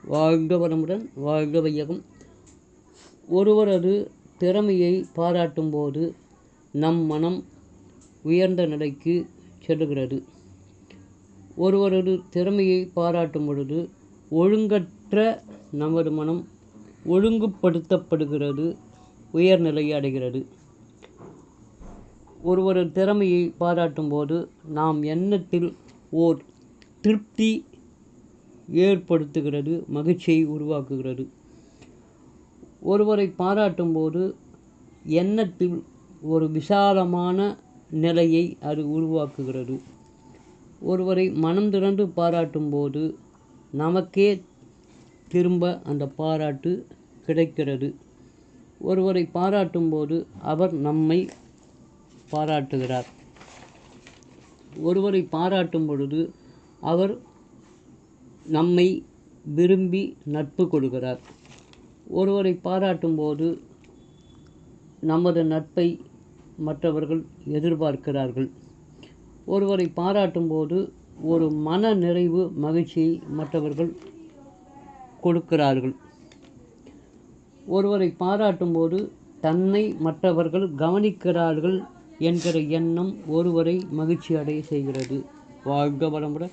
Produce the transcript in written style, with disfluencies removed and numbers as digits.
வாழ்க வளமுடன், வாழ்க வையகம். ஒருவரது திறமையை பாராட்டும்போது நம் மனம் உயர்ந்த நிலைக்கு செல்லுகிறது. ஒருவரது திறமையை பாராட்டும் பொழுது ஒழுங்கற்ற நமது மனம் ஒழுங்குபடுத்தப்படுகிறது, உயர்நிலையை அடைகிறது. ஒருவரது திறமையை பாராட்டும் போது நாம் எண்ணத்தில் ஓர் திருப்தி ஏற்படுத்துகிறது, மகிழ்ச்சியை உருவாக்குகிறது. ஒருவரை பாராட்டும் போது எண்ணத்தில் ஒரு விசாலமான நிலையை அது உருவாக்குகிறது. ஒருவரை மனம் திறந்து பாராட்டும் போது நமக்கே திரும்ப அந்த பாராட்டு கிடைக்கிறது. ஒருவரை பாராட்டும் போது அவர் நம்மை பாராட்டுகிறார். ஒருவரை பாராட்டும் பொழுது அவர் நம்மை விரும்பி நட்பு கொடுக்கிறார். ஒருவரை பாராட்டும் போது நமது நட்பை மற்றவர்கள் எதிர்பார்க்கிறார்கள். ஒருவரை பாராட்டும் போது ஒரு மன நிறைவு, மகிழ்ச்சியை மற்றவர்கள் கொடுக்கிறார்கள். ஒருவரை பாராட்டும் போது தன்னை மற்றவர்கள் கவனிக்கிறார்கள் என்கிற எண்ணம் ஒருவரை மகிழ்ச்சி அடைய செய்கிறது. வாழ்க வளமுடன்.